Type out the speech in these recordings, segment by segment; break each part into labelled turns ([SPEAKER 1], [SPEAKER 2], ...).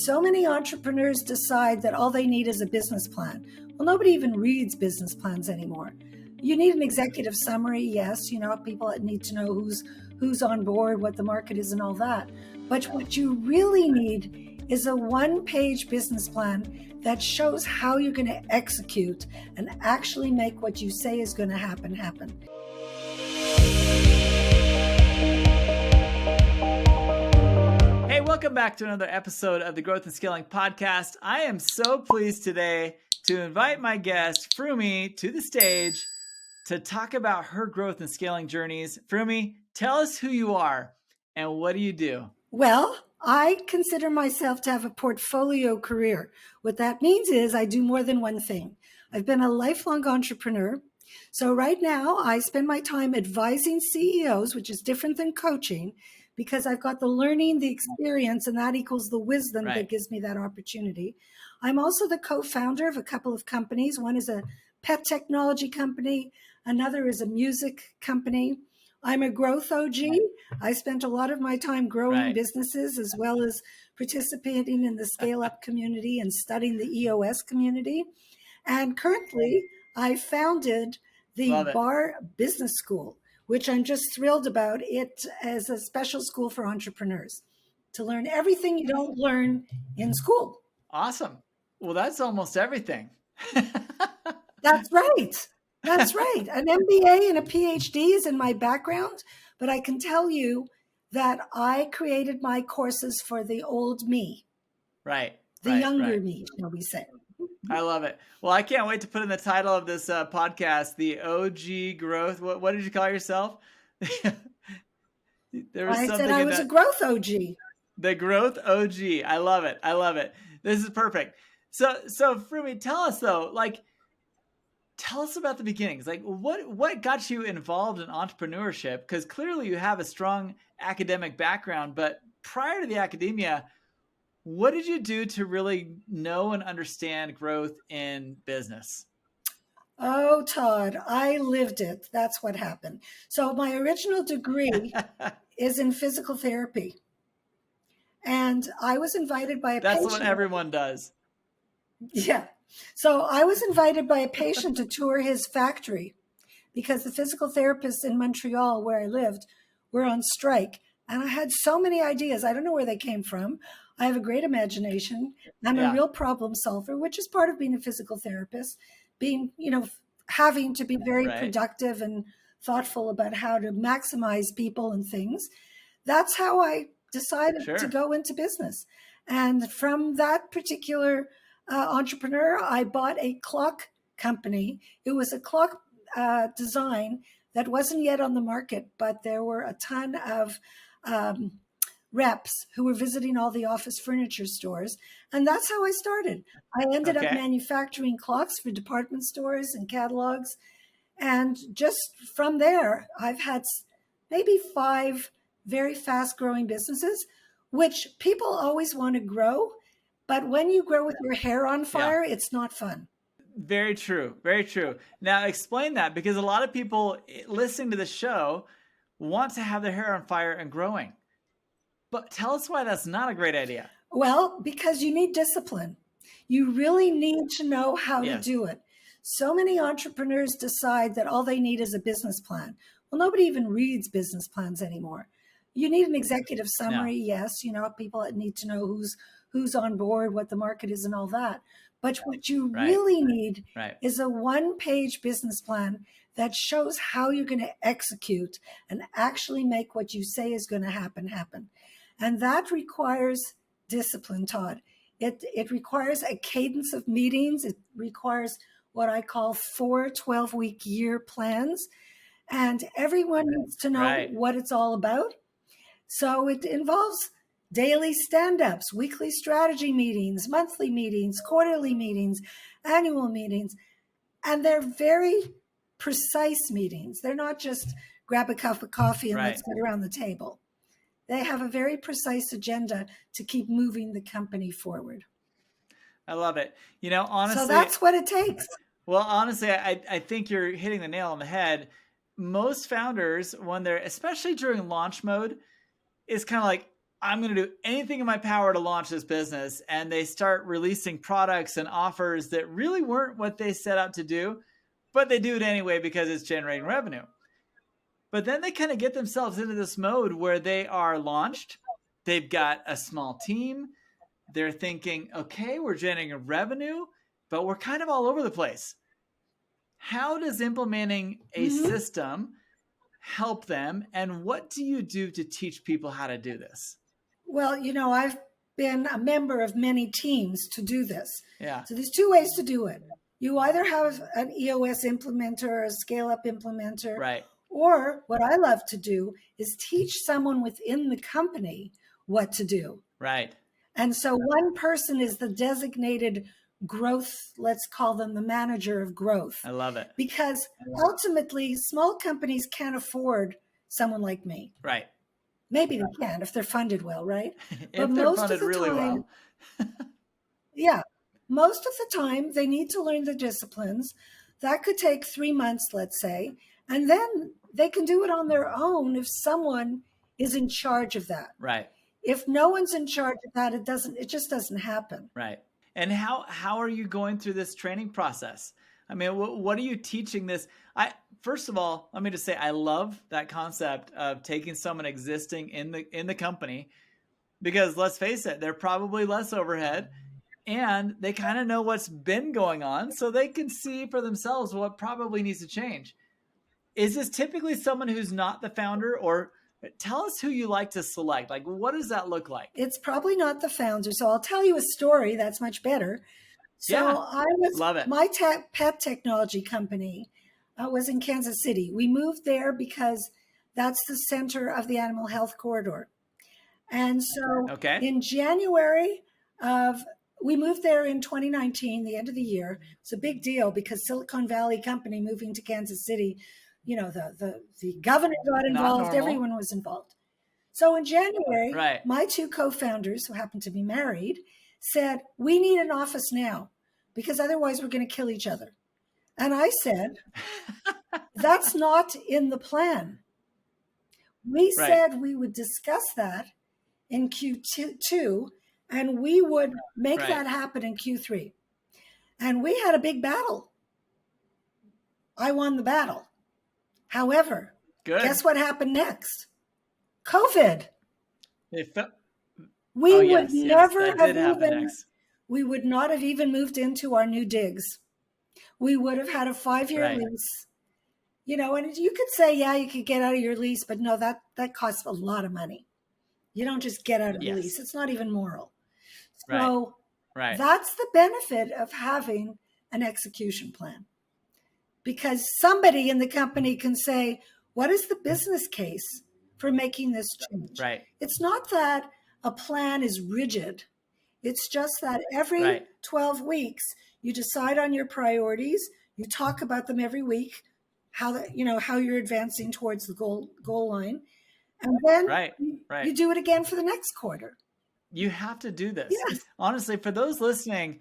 [SPEAKER 1] So many entrepreneurs decide that all they need is a business plan. Well, nobody even reads business plans anymore. You need an executive summary, yes. People need to know who's on board, what the market is, and all that. But what you really need is a one-page business plan that shows how you're going to execute and actually make what you say is going to happen.
[SPEAKER 2] Hey, welcome back to another episode of the Growth and Scaling Podcast. I am so pleased today to invite my guest, Frumi, to the stage to talk about her growth and scaling journeys. Frumi, tell us who you are and what do you do?
[SPEAKER 1] Well, I consider myself to have a portfolio career. What that means is I do more than one thing. I've been a lifelong entrepreneur. So right now I spend my time advising CEOs, which is different than coaching, because I've got the learning, the experience, and that equals the wisdom that gives me that opportunity. I'm also the co-founder of a couple of companies. One is a pet technology company. Another is a music company. I'm a growth OG. I spent a lot of my time growing businesses as well as participating in the scale-up community and studying the EOS community. And currently, I founded the Barr Business School, which I'm just thrilled about. It as a special school for entrepreneurs to learn everything you don't learn in school.
[SPEAKER 2] Awesome. Well, that's almost everything.
[SPEAKER 1] That's right. That's right. An MBA and a PhD is in my background, but I can tell you that I created my courses for the old me. The younger me, shall we say.
[SPEAKER 2] I love it. Well, I can't wait to put in the title of this podcast, the OG Growth. What did you call yourself?
[SPEAKER 1] I said I was a growth OG.
[SPEAKER 2] The Growth OG. I love it. This is perfect. So Frumi, tell us though, tell us about the beginnings. What got you involved in entrepreneurship? Because clearly you have a strong academic background, but prior to the academia, what did you do to really know and understand growth in business?
[SPEAKER 1] Oh, Todd, I lived it. That's what happened. So my original degree is in physical therapy. And I was invited by a patient.
[SPEAKER 2] That's what everyone does.
[SPEAKER 1] Yeah. So I was invited by a patient to tour his factory because the physical therapists in Montreal, where I lived, were on strike. And I had so many ideas. I don't know where they came from. I have a great imagination. I'm a real problem solver, which is part of being a physical therapist, being, having to be very productive and thoughtful about how to maximize people and things. That's how I decided to go into business. And from that particular entrepreneur, I bought a clock company. It was a clock design that wasn't yet on the market, but there were a ton of reps who were visiting all the office furniture stores. And that's how I started. I ended up manufacturing clocks for department stores and catalogs. And just from there, I've had maybe 5 very fast growing businesses, which people always want to grow. But when you grow with your hair on fire, it's not fun.
[SPEAKER 2] Very true. Very true. Now explain that, because a lot of people listening to the show want to have their hair on fire and growing. But tell us why that's not a great idea.
[SPEAKER 1] Well, because you need discipline. You really need to know how to do it. So many entrepreneurs decide that all they need is a business plan. Well, nobody even reads business plans anymore. You need an executive summary, yes. People need to know who's on board, what the market is, and all that. But what you really need is a one-page business plan that shows how you're going to execute and actually make what you say is going to happen. And that requires discipline, Todd. It requires a cadence of meetings. It requires what I call 4 12-week year plans. And everyone needs to know what it's all about. So it involves daily stand-ups, weekly strategy meetings, monthly meetings, quarterly meetings, annual meetings. And they're very precise meetings. They're not just grab a cup of coffee and let's get around the table. They have a very precise agenda to keep moving the company forward.
[SPEAKER 2] I love it. Honestly.
[SPEAKER 1] So that's what it takes.
[SPEAKER 2] Well, honestly, I think you're hitting the nail on the head. Most founders, when they're, especially during launch mode, is kind of like, I'm going to do anything in my power to launch this business. And they start releasing products and offers that really weren't what they set out to do, but they do it anyway because it's generating revenue. But then they kind of get themselves into this mode where they are launched. They've got a small team. They're thinking, okay, we're generating revenue, but we're kind of all over the place. How does implementing a system help them? And what do you do to teach people how to do this?
[SPEAKER 1] Well, I've been a member of many teams to do this.
[SPEAKER 2] Yeah.
[SPEAKER 1] So there's two ways to do it. You either have an EOS implementer or a scale-up implementer.
[SPEAKER 2] Right.
[SPEAKER 1] Or what I love to do is teach someone within the company what to do.
[SPEAKER 2] Right.
[SPEAKER 1] And so one person is the designated growth, let's call them the manager of growth.
[SPEAKER 2] I love it.
[SPEAKER 1] Because ultimately, small companies can't afford someone like me.
[SPEAKER 2] Right.
[SPEAKER 1] Maybe they can if they're funded well, right?
[SPEAKER 2] If they're funded really well.
[SPEAKER 1] Yeah. Most of the time, they need to learn the disciplines. That could take 3 months, let's say. And then they can do it on their own if someone is in charge of that.
[SPEAKER 2] Right.
[SPEAKER 1] If no one's in charge of that, it just doesn't happen.
[SPEAKER 2] Right. And how are you going through this training process? I mean, what are you teaching this? First of all, let me just say, I love that concept of taking someone existing in the company, because let's face it, they're probably less overhead and they kind of know what's been going on, so they can see for themselves what probably needs to change. Is this typically someone who's not the founder, or tell us who you like to select? Like, what does that look like?
[SPEAKER 1] It's probably not the founder. So I'll tell you a story that's much better. So
[SPEAKER 2] Yeah, love it.
[SPEAKER 1] My pet technology company was in Kansas City. We moved there because that's the center of the animal health corridor. And so in January we moved there in 2019, the end of the year. It's a big deal because Silicon Valley company moving to Kansas City, the governor got involved, everyone was involved. So in January, my two co-founders, who happen to be married, said, we need an office now because otherwise we're going to kill each other. And I said, that's not in the plan. We said we would discuss that in Q2 and we would make that happen in Q3. And we had a big battle. I won the battle. However, guess what happened next? COVID. We would not have even moved into our new digs. We would have had a 5-year lease. And you could say, yeah, you could get out of your lease, but no, that costs a lot of money. You don't just get out of the lease. It's not even moral. So that's the benefit of having an execution plan. Because somebody in the company can say, what is the business case for making this change? Right. It's not that a plan is rigid. It's just that every 12 weeks, you decide on your priorities. You talk about them every week, how you're advancing towards the goal line. And then you do it again for the next quarter.
[SPEAKER 2] You have to do this.
[SPEAKER 1] Yes.
[SPEAKER 2] Honestly, for those listening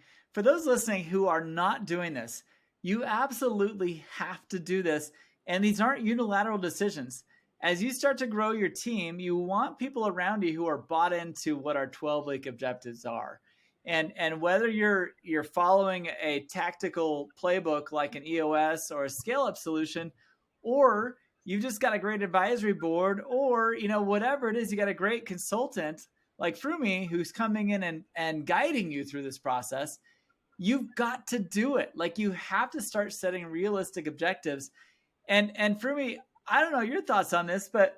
[SPEAKER 2] who are not doing this, you absolutely have to do this. And these aren't unilateral decisions. As you start to grow your team, you want people around you who are bought into what our 12-week objectives are. And whether you're following a tactical playbook like an EOS or a scale-up solution, or you've just got a great advisory board, or whatever it is, you got a great consultant like Frumi who's coming in and guiding you through this process, you've got to do it. Like, you have to start setting realistic objectives. And Frumi, I don't know your thoughts on this, but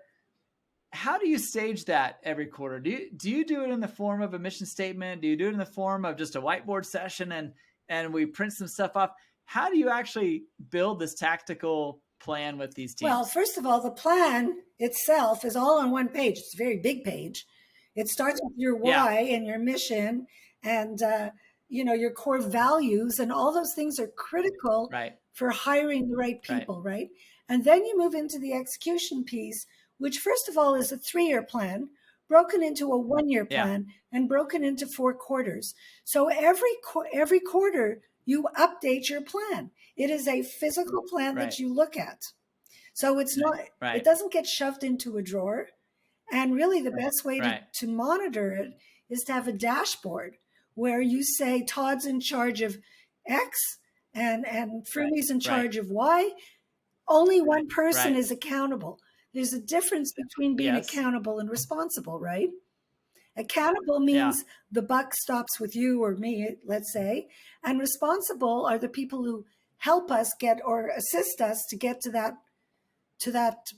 [SPEAKER 2] how do you stage that every quarter? Do you do it in the form of a mission statement? Do you do it in the form of just a whiteboard session and we print some stuff off? How do you actually build this tactical plan with these teams?
[SPEAKER 1] Well, first of all, the plan itself is all on one page. It's a very big page. It starts with your why and your mission and your core values, and all those things are critical for hiring the right people, right? And then you move into the execution piece, which first of all is a 3-year plan, broken into a 1-year plan, and broken into 4 quarters. So every quarter you update your plan. It is a physical plan that you look at. So it's not, it doesn't get shoved into a drawer. And really the best way
[SPEAKER 2] Right.
[SPEAKER 1] to monitor it is to have a dashboard where you say Todd's in charge of X and Frumi's in
[SPEAKER 2] Right.
[SPEAKER 1] charge of Y. Only one person
[SPEAKER 2] Right.
[SPEAKER 1] is accountable. There's a difference between being
[SPEAKER 2] Yes.
[SPEAKER 1] accountable and responsible, right? Accountable
[SPEAKER 2] Yeah.
[SPEAKER 1] means the buck stops with you or me, let's say, and responsible are the people who help us get or assist us to get to that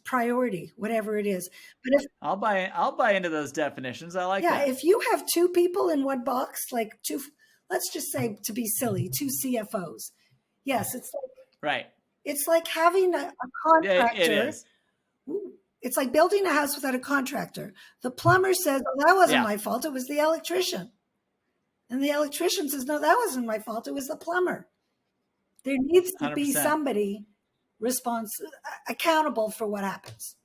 [SPEAKER 1] priority, whatever it is. But if
[SPEAKER 2] I'll buy into those definitions. I like that.
[SPEAKER 1] if you have two people in one box, like two, let's just say to be silly, two CFOs. Yes,
[SPEAKER 2] Right.
[SPEAKER 1] it's like having a
[SPEAKER 2] It
[SPEAKER 1] contractor.
[SPEAKER 2] is.
[SPEAKER 1] It's like building a house without a contractor. The plumber says, "Oh, that wasn't
[SPEAKER 2] Yeah.
[SPEAKER 1] my fault. It was the electrician." And the electrician says, "No, that wasn't my fault. It was the plumber." There needs to be
[SPEAKER 2] 100%.
[SPEAKER 1] somebody accountable for what happens.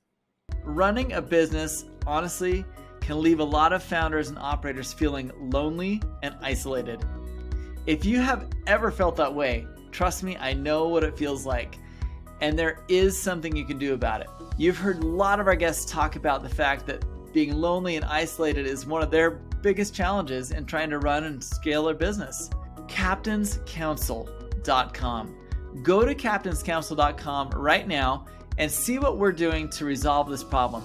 [SPEAKER 2] Running a business, honestly, can leave a lot of founders and operators feeling lonely and isolated. If you have ever felt that way, trust me, I know what it feels like. And there is something you can do about it. You've heard a lot of our guests talk about the fact that being lonely and isolated is one of their biggest challenges in trying to run and scale their business. captainscouncil.com. Go to captainscouncil.com right now and see what we're doing to resolve this problem.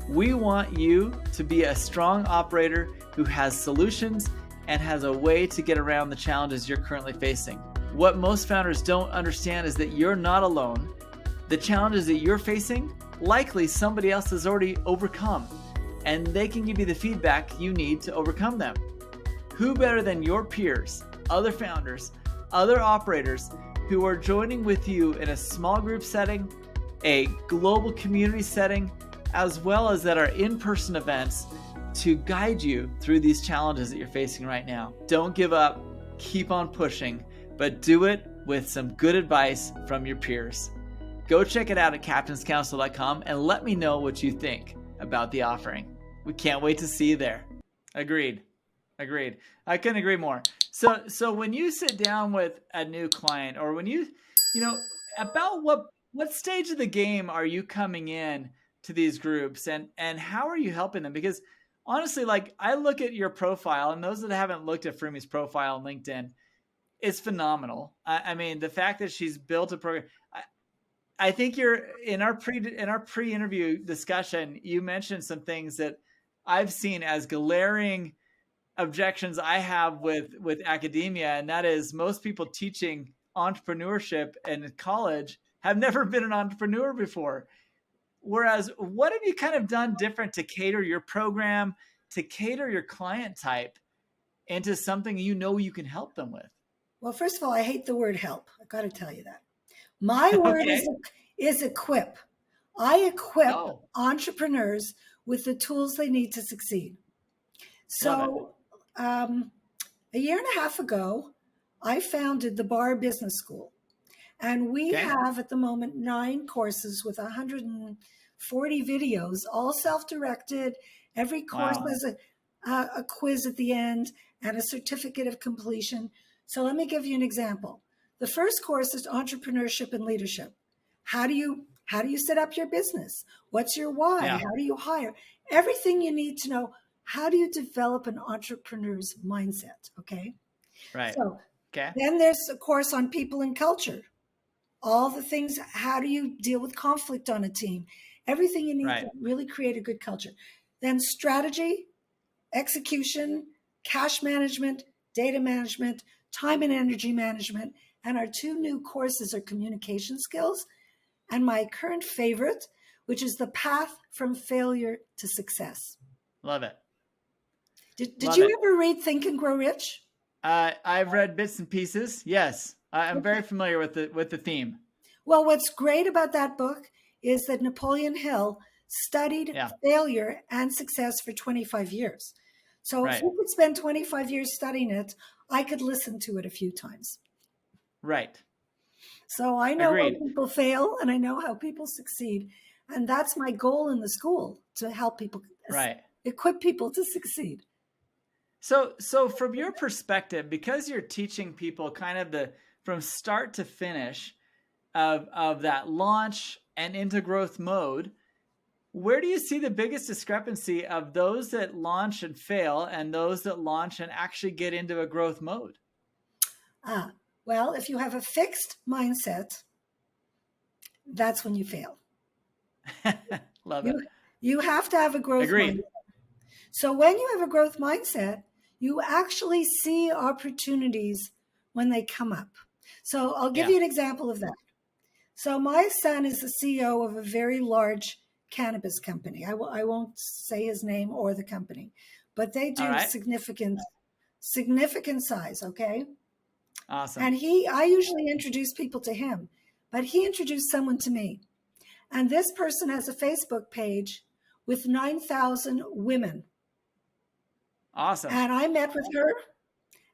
[SPEAKER 2] We want you to be a strong operator who has solutions and has a way to get around the challenges you're currently facing. What most founders don't understand is that you're not alone. The challenges that you're facing, likely somebody else has already overcome, and they can give you the feedback you need to overcome them. Who better than your peers, other founders, other operators who are joining with you in a small group setting, a global community setting, as well as at our in-person events to guide you through these challenges that you're facing right now. Don't give up, keep on pushing, but do it with some good advice from your peers. Go check it out at captainscouncil.com and let me know what you think about the offering. We can't wait to see you there. Agreed. I couldn't agree more. So when you sit down with a new client, or when you about what stage of the game are you coming in to these groups, and how are you helping them? Because honestly, like, I look at your profile, and those that haven't looked at Frumi's profile on LinkedIn, it's phenomenal. I mean, the fact that she's built a program. I think you're in our pre-interview discussion, you mentioned some things that I've seen as glaring objections I have with academia, and that is most people teaching entrepreneurship in college have never been an entrepreneur before. Whereas, what have you kind of done different to cater your program, to cater your client type into something you can help them with?
[SPEAKER 1] Well, first of all, I hate the word help. I got to tell you that. My word
[SPEAKER 2] Okay.
[SPEAKER 1] is equip. I equip entrepreneurs with the tools they need to succeed. So a year and a half ago, I founded the Barr Business School. And we have at the moment 9 courses with 140 videos, all self-directed. Every course has a quiz at the end and a certificate of completion. So let me give you an example. The first course is entrepreneurship and leadership. How do you set up your business? What's your why?
[SPEAKER 2] Yeah.
[SPEAKER 1] How do you hire? Everything you need to know. How do you develop an entrepreneur's mindset? Okay.
[SPEAKER 2] Right.
[SPEAKER 1] So then there's a course on people and culture. All the things, how do you deal with conflict on a team? Everything you need to really create a good culture. Then strategy, execution, cash management, data management, time and energy management. And our 2 new courses are communication skills, and my current favorite, which is the path from failure to success.
[SPEAKER 2] Love it.
[SPEAKER 1] Did you ever read Think and Grow Rich?
[SPEAKER 2] I've read bits and pieces. Yes. I'm very familiar with the theme. Well,
[SPEAKER 1] what's great about that book is that Napoleon Hill studied failure and success for 25 years. So if you could spend 25 years studying it, I could listen to it a few times.
[SPEAKER 2] Right.
[SPEAKER 1] So I know how people fail and I know how people succeed. And that's my goal in the school, to help people, equip people to succeed.
[SPEAKER 2] So from your perspective, because you're teaching people kind of from start to finish of that launch and into growth mode, where do you see the biggest discrepancy of those that launch and fail and those that launch and actually get into a growth mode?
[SPEAKER 1] Well, if you have a fixed mindset, that's when you fail.
[SPEAKER 2] Love it.
[SPEAKER 1] You have to have a growth
[SPEAKER 2] Agreed.
[SPEAKER 1] mindset. So when you have a growth mindset, you actually see opportunities when they come up. So I'll give you an example of that. So my son is the CEO of a very large cannabis company. I won't say his name or the company, but they do significant size, okay?
[SPEAKER 2] Awesome.
[SPEAKER 1] And I usually introduce people to him, but he introduced someone to me. And this person has a Facebook page with 9,000 women.
[SPEAKER 2] Awesome.
[SPEAKER 1] And I met with her,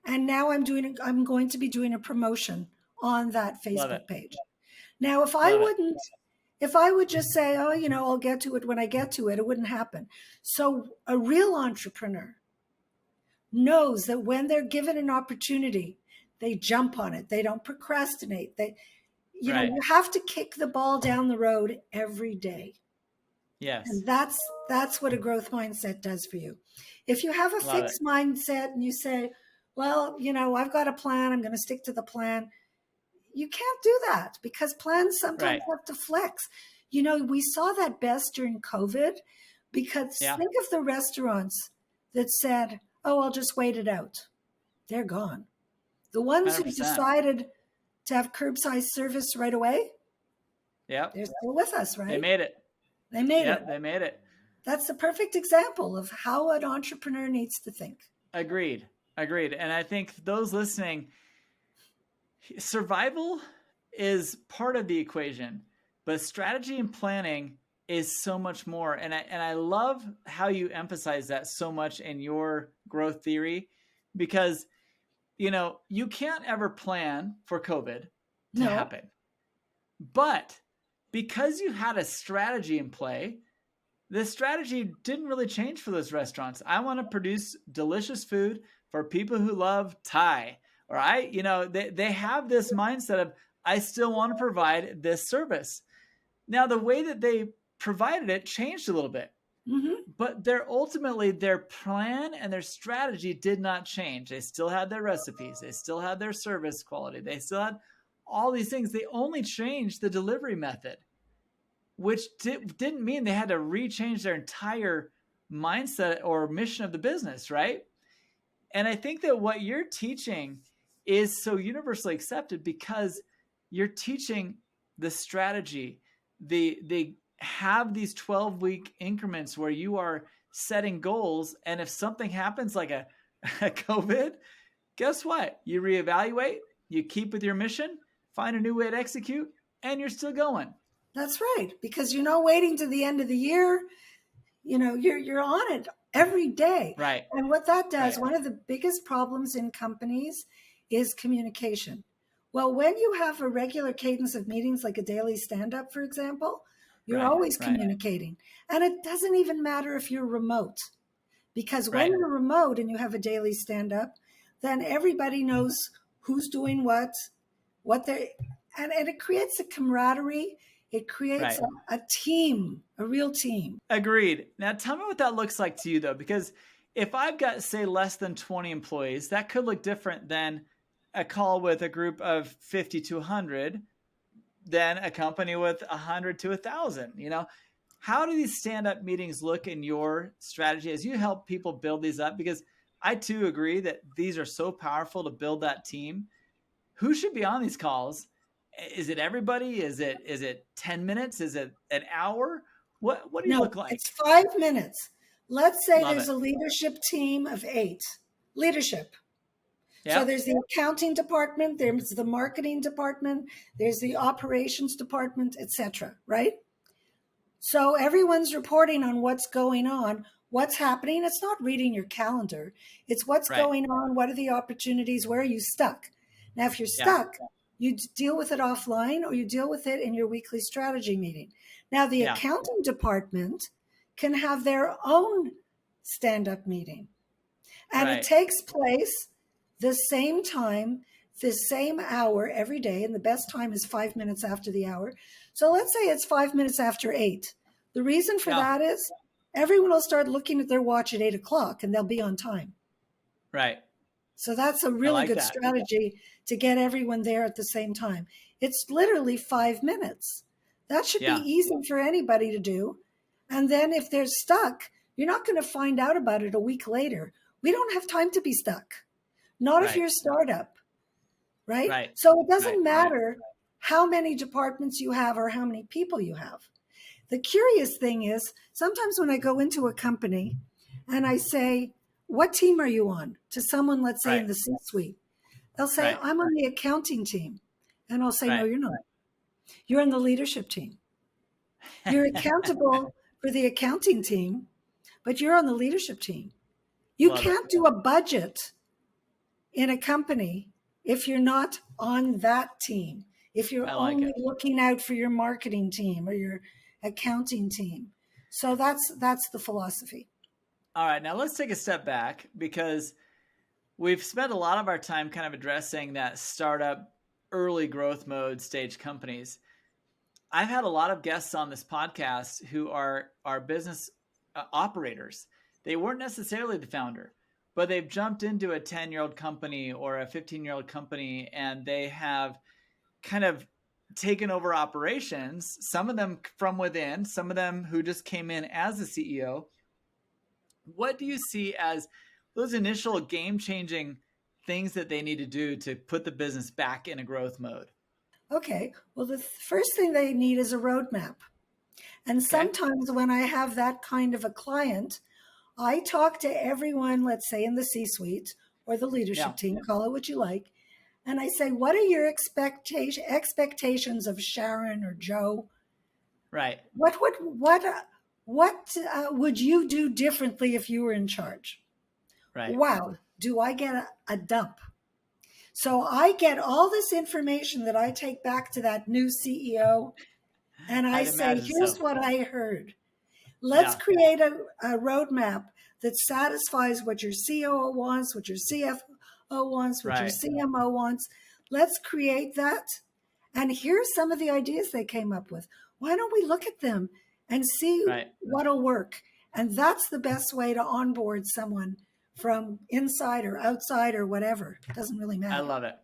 [SPEAKER 1] and now I'm going to be doing a promotion on that Facebook page. Now, if I would just say, oh, I'll get to it when I get to it, it wouldn't happen. So a real entrepreneur knows that when they're given an opportunity, they jump on it. They don't procrastinate. You have to kick the ball down the road every day.
[SPEAKER 2] Yes.
[SPEAKER 1] And that's what a growth mindset does for you. If you have a fixed mindset and you say, well, I've got a plan, I'm going to stick to the plan. You can't do that because plans sometimes have to flex. We saw that best during COVID because think of the restaurants that said, oh, I'll just wait it out. They're gone. The ones 100%. Who decided to have curbside service right away, they're still with us, right?
[SPEAKER 2] They made it.
[SPEAKER 1] They made it.
[SPEAKER 2] They made it.
[SPEAKER 1] That's the perfect example of how an entrepreneur needs to think.
[SPEAKER 2] Agreed. And I think those listening, survival is part of the equation, but strategy and planning is so much more. And I love how you emphasize that so much in your growth theory, because you can't ever plan for COVID to happen. But because you had a strategy in play, the strategy didn't really change for those restaurants. I want to produce delicious food for people who love Thai. Or they have this mindset of, I still want to provide this service. Now, the way that they provided it changed a little bit. Mm-hmm. But their plan and their strategy did not change. They still had their recipes. They still had their service quality. They still had all these things. They only changed the delivery method, which didn't mean they had to rechange their entire mindset or mission of the business, right? And I think that what you're teaching is so universally accepted because you're teaching the strategy. They have these 12-week increments where you are setting goals. And if something happens like a COVID, guess what? You reevaluate, you keep with your mission, find a new way to execute, and you're still going.
[SPEAKER 1] That's right. Because you're not waiting to the end of the year. You're on it every day.
[SPEAKER 2] Right.
[SPEAKER 1] And what that does, one of the biggest problems in companies is communication. Well, when you have a regular cadence of meetings, like a daily stand-up, for example, you're always communicating. And it doesn't even matter if you're remote, because when you're remote and you have a daily stand-up, then everybody knows who's doing what and it creates a camaraderie. It creates a team, a real team.
[SPEAKER 2] Agreed. Now, tell me what that looks like to you, though, because if I've got, say, less than 20 employees, that could look different than a call with a group of 50 to 100, than a company with 100 to 1,000. How do these stand-up meetings look in your strategy as you help people build these up? Because I, too, agree that these are so powerful to build that team. Who should be on these calls? Is it everybody? Is it 10 minutes? Is it an hour? What do you look like?
[SPEAKER 1] It's 5 minutes. Let's say there's a leadership team of 8. Leadership. Yep. So there's the accounting department, there's the marketing department, there's the operations department, etc. Right? So everyone's reporting on what's going on, what's happening. It's not reading your calendar. It's what's going on. What are the opportunities? Where are you stuck? Now, if you're stuck, you deal with it offline or you deal with it in your weekly strategy meeting. Now, the accounting department can have their own stand-up meeting. And it takes place the same time, the same hour every day. And the best time is 5 minutes after the hour. So let's say it's 5 minutes after 8. The reason for that is everyone will start looking at their watch at 8 o'clock and they'll be on time.
[SPEAKER 2] Right.
[SPEAKER 1] So that's a really good strategy to get everyone there at the same time. It's literally 5 minutes. That should be easy for anybody to do. And then if they're stuck, you're not going to find out about it a week later. We don't have time to be stuck. Not if you're a startup, right? So it doesn't matter how many departments you have or how many people you have. The curious thing is, sometimes when I go into a company and I say, what team are you on? To someone, let's say in the C-suite, they'll say, I'm on the accounting team. And I'll say, no, you're not. You're on the leadership team. You're accountable for the accounting team, but you're on the leadership team. You can't do a budget in a company if you're not on that team, if you're only looking out for your marketing team or your accounting team. So that's the philosophy.
[SPEAKER 2] All right, now let's take a step back, because we've spent a lot of our time kind of addressing that startup, early growth mode stage companies. I've had a lot of guests on this podcast who are business operators. They weren't necessarily the founder, but they've jumped into a 10-year-old company or a 15-year-old company, and they have kind of taken over operations, some of them from within, some of them who just came in as the CEO. What do you see as those initial game-changing things that they need to do to put the business back in a growth mode?
[SPEAKER 1] Okay. Well, the first thing they need is a roadmap. And sometimes when I have that kind of a client, I talk to everyone, let's say in the C-suite or the leadership team, call it what you like. And I say, what are your expectations of Sharon or Joe?
[SPEAKER 2] Right.
[SPEAKER 1] What would you do differently if you were in charge?
[SPEAKER 2] Right.
[SPEAKER 1] Wow. Do I get a dump? So I get all this information that I take back to that new CEO, and I say, here's what I heard. Let's create a roadmap that satisfies what your COO wants, what your CFO wants, what your CMO wants. Let's create that. And here's some of the ideas they came up with. Why don't we look at them and see what'll work? And that's the best way to onboard someone from inside or outside or whatever. It doesn't really matter.
[SPEAKER 2] I love it.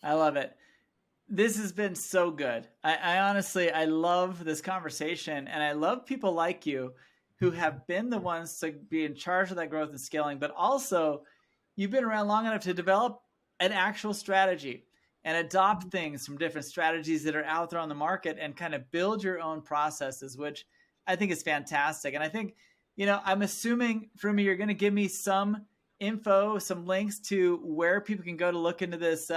[SPEAKER 2] I love it. This has been so good. I honestly, I love this conversation, and I love people like you who have been the ones to be in charge of that growth and scaling, but also you've been around long enough to develop an actual strategy and adopt things from different strategies that are out there on the market and kind of build your own processes, which I think is fantastic. And I think, I'm assuming, Frumi, you're going to give me some info, some links to where people can go to look into this,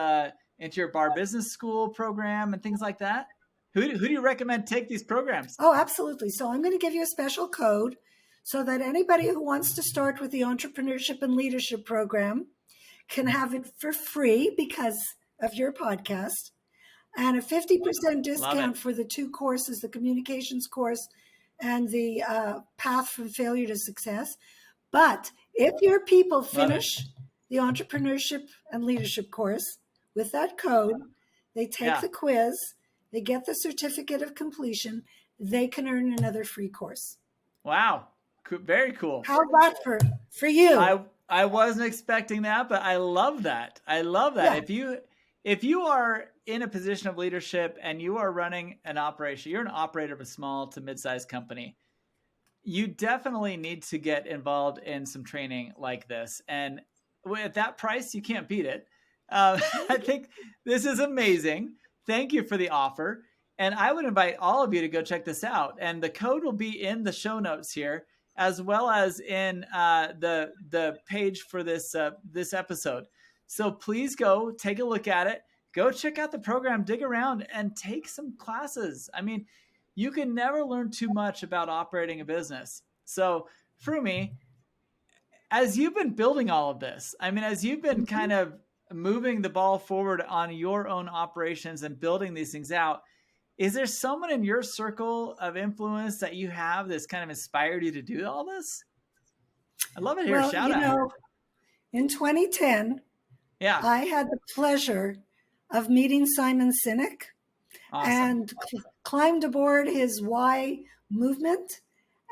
[SPEAKER 2] into your Barr Business School program and things like that. Who do you recommend take these programs?
[SPEAKER 1] Oh, absolutely. So I'm going to give you a special code so that anybody who wants to start with the Entrepreneurship and Leadership program can have it for free because of your podcast, and a 50% discount for the two courses, the communications course and the path from failure to success. But if your people finish the Entrepreneurship and Leadership course with that code, they take the quiz, they get the certificate of completion, they can earn another free course.
[SPEAKER 2] Wow. Very cool.
[SPEAKER 1] How about for you?
[SPEAKER 2] I wasn't expecting that, but I love that. I love that. Yeah. If you are in a position of leadership and you are running an operation, you're an operator of a small to mid-sized company, you definitely need to get involved in some training like this. And at that price, you can't beat it. I think this is amazing. Thank you for the offer. And I would invite all of you to go check this out. And the code will be in the show notes here, as well as in the page for this episode. So please go take a look at it. Go check out the program, dig around, and take some classes. I mean, you can never learn too much about operating a business. So, Frumi, as you've been building all of this, as you've been kind of moving the ball forward on your own operations and building these things out, is there someone in your circle of influence that you have that's kind of inspired you to do all this? I'd love to hear a shout out.
[SPEAKER 1] In 2010, I had the pleasure of meeting Simon Sinek and climbed aboard his movement.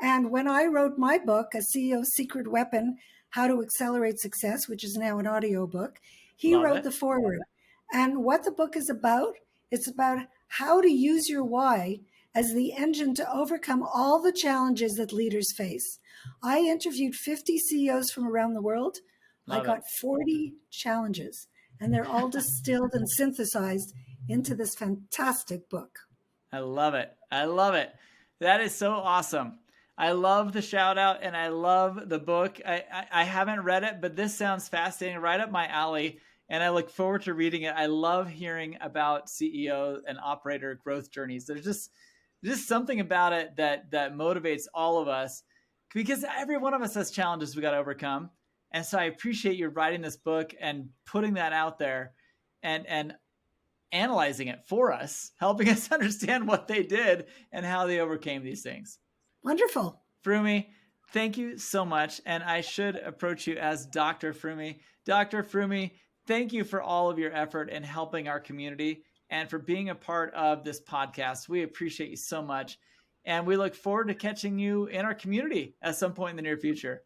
[SPEAKER 1] And when I wrote my book, A CEO's Secret Weapon, How to Accelerate Success, which is now an audio book, he
[SPEAKER 2] Love
[SPEAKER 1] wrote
[SPEAKER 2] it.
[SPEAKER 1] the foreword. And what the book is about, it's about how to use your why as the engine to overcome all the challenges that leaders face. I interviewed 50 CEOs from around the world. I
[SPEAKER 2] Love it.
[SPEAKER 1] got 40 challenges, and they're all distilled and synthesized into this fantastic book.
[SPEAKER 2] I love it. I love it. That is so awesome. I love the shout out and I love the book. I haven't read it, but this sounds fascinating, right up my alley. And I look forward to reading it. I love hearing about CEO and operator growth journeys. There's just something about it that motivates all of us, because every one of us has challenges we got to overcome. And so I appreciate you writing this book and putting that out there and analyzing it for us, helping us understand what they did and how they overcame these things.
[SPEAKER 1] Wonderful.
[SPEAKER 2] Frumi, thank you so much. And I should approach you as Dr. Frumi. Dr. Frumi, thank you for all of your effort in helping our community and for being a part of this podcast. We appreciate you so much. And we look forward to catching you in our community at some point in the near future.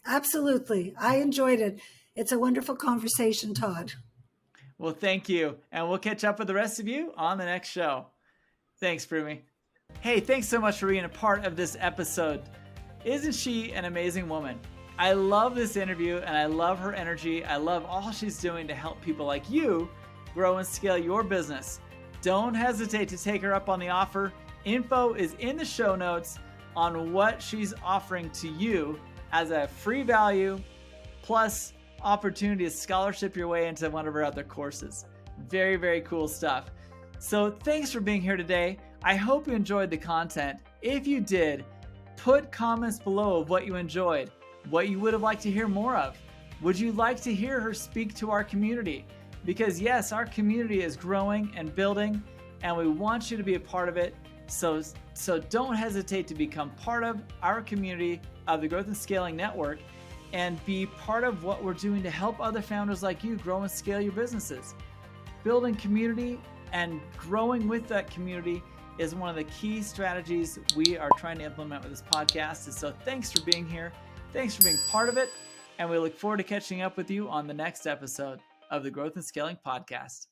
[SPEAKER 1] Absolutely. I enjoyed it. It's a wonderful conversation, Todd.
[SPEAKER 2] Well, thank you. And we'll catch up with the rest of you on the next show. Thanks, Frumi. Hey, thanks so much for being a part of this episode. Isn't she an amazing woman? I love this interview and I love her energy. I love all she's doing to help people like you grow and scale your business. Don't hesitate to take her up on the offer. Info is in the show notes on what she's offering to you as a free value plus opportunity to scholarship your way into one of her other courses. Very, very cool stuff. So thanks for being here today. I hope you enjoyed the content. If you did, put comments below of what you enjoyed, what you would have liked to hear more of. Would you like to hear her speak to our community? Because yes, our community is growing and building, and we want you to be a part of it. So don't hesitate to become part of our community of the Growth and Scaling Network and be part of what we're doing to help other founders like you grow and scale your businesses. Building community and growing with that community is one of the key strategies we are trying to implement with this podcast. And so thanks for being here. Thanks for being part of it. And we look forward to catching up with you on the next episode of the Growth and Scaling Podcast.